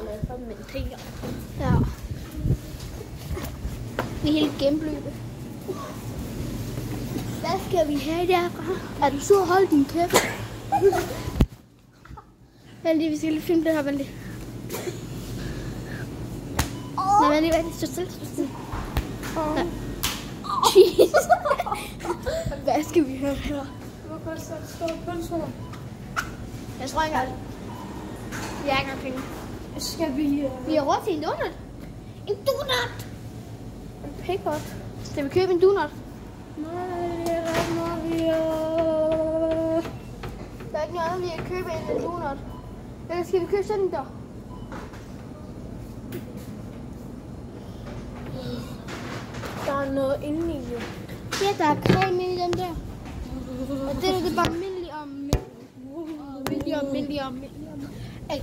at fermentere. Ja. Vi er helt gennemblødte. Hvad skal vi have derfra? Er du så holdt din kæft? Vældig, vi skal lige filme det her, vældig. Nå, vældig, stå stille. Ja. Jesus. Hvad skal vi have her? Hvor koster det stort pølsehorn? Jeg tror ikke engang. Vi har ikke engang penge. Skal vi... Vi har råd til en donut. En donut! En pickpot. Skal vi købe en donut? Nej, det er ikke noget, vi... Der er ikke noget andet, vi kan købe end en donut. Eller skal vi købe sådan en der? Der er noget inde i det. Ja, der er creme inde i dem der. Og det er bare almindelig almindelig. Ej.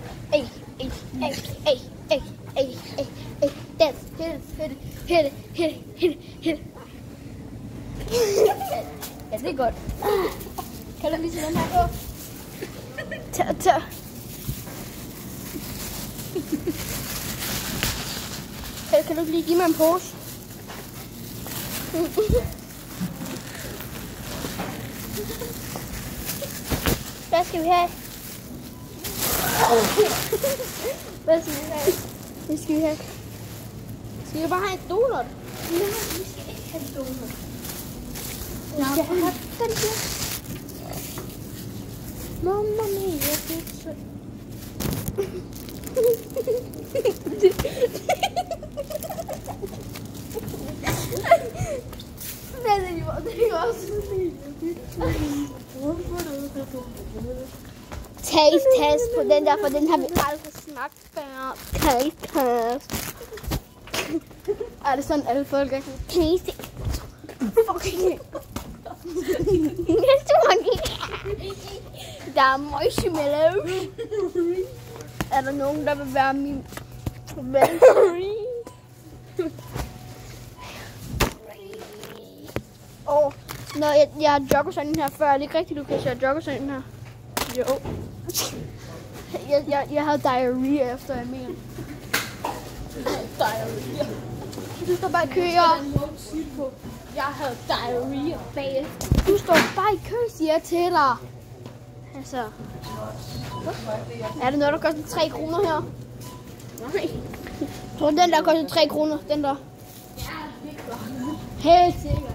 Hit. Ja, det er godt. Kan du lige se den her? Tag. Kan du lige give mig en pose? Hvad skal vi have? Hvad skal vi have? Hvad skal vi have? Skal vi bare have en donut? Nej, vi skal ikke have donut. Vi skal have den der. Mamma mia, pizza. Det er også taste på den der, for den har vi aldrig smagt før. Taste. Er det sådan, alle folk er sådan? Taste. Fucking. Der er marshmallow. Er der nogen, der vil være min ven? Nå, jeg har jogget sådan her før. Er det ikke rigtigt, Lukas? Jeg har jogget sådan her. Jo. Jeg havde diarrhea efter, jeg mener. Diarrhea. Du står bare i kø, og... Jeg havde diarrhea bagefter. Du står bare i kø, siger jeg til dig. Altså... Er det noget, der koster 3 kroner her? Nej. Tror du, den der koster 3 kroner? Den der? Ja, det er godt. Helt sikkert.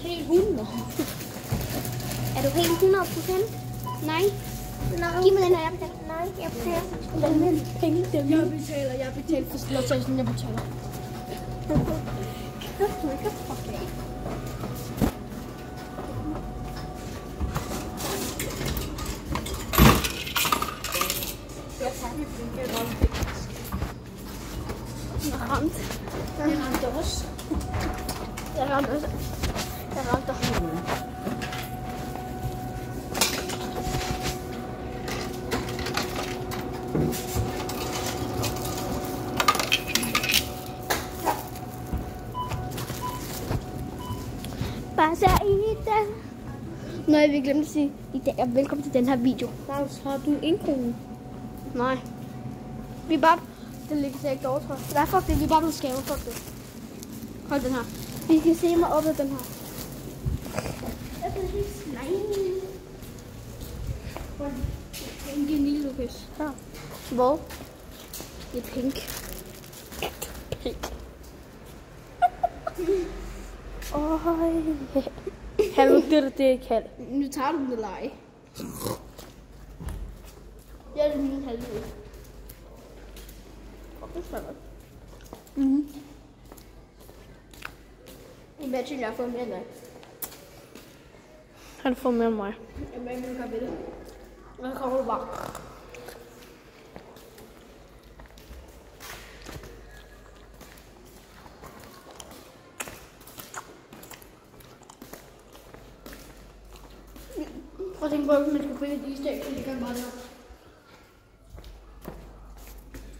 Helt 100. Er du helt 100%? Nej. Nej. Giv mig den her, jeg betaler. Nej, jeg betaler. Den med penge, det er Jeg betaler for slåsøjsen, jeg betaler. Kæft, du ikke okay. Jeg tager mit blinke rundt. Jeg ramte. Jeg ramte også. Jeg ramte. Bare så i den. Nå, jeg vil glemme at sige, i dag er velkommen til den her video. Claus, har du en krone? Nej. Vi er bare... Den ligger så ikke over, tror jeg. Nej, fuck det. Vi er bare blevet skæve. Fuck det. Hold den her. Vi kan se mig op ad den her. Jeg er helt slime. Pink i lille, Lukas. Ja. Hvor? Det er pink. Pink. Kan du det er kaldt? Nu tager du den eller ej. Jeg er det min halvdel. Det er godt. Imagine, jeg får mere end dig. Han får mere end mig. Jamen, jeg vil gøre ved det. Og så kommer du bare. Prøv at tænke på, at man skal finde et isdag, så det kan bare der.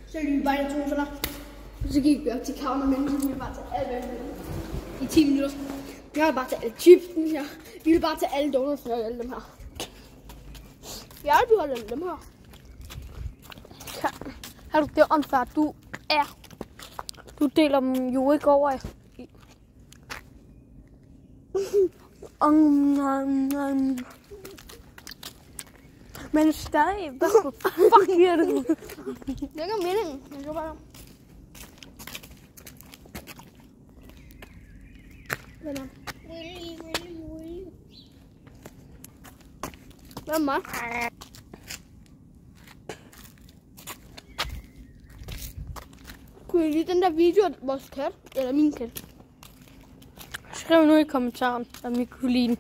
Så løb vi bare i 2 sådan. Og så gik vi op til counter mennesker, vi ville bare tage alt hvad i 10 minutter. Vi ville bare tage alle chipsen her. Vi ville bare tage alle donuts og alle dem her. Vi har aldrig holdt alle dem her. Har du det åndfærd? Du deler dem jo ikke over. Men stadig, hvad fuck giver det? Det er ikke meningen. Jeg så bare. Hvad er mig? Kunne I lide den der video af vores kat? Eller min kat? Skriv nu i kommentaren, om I kunne lide den.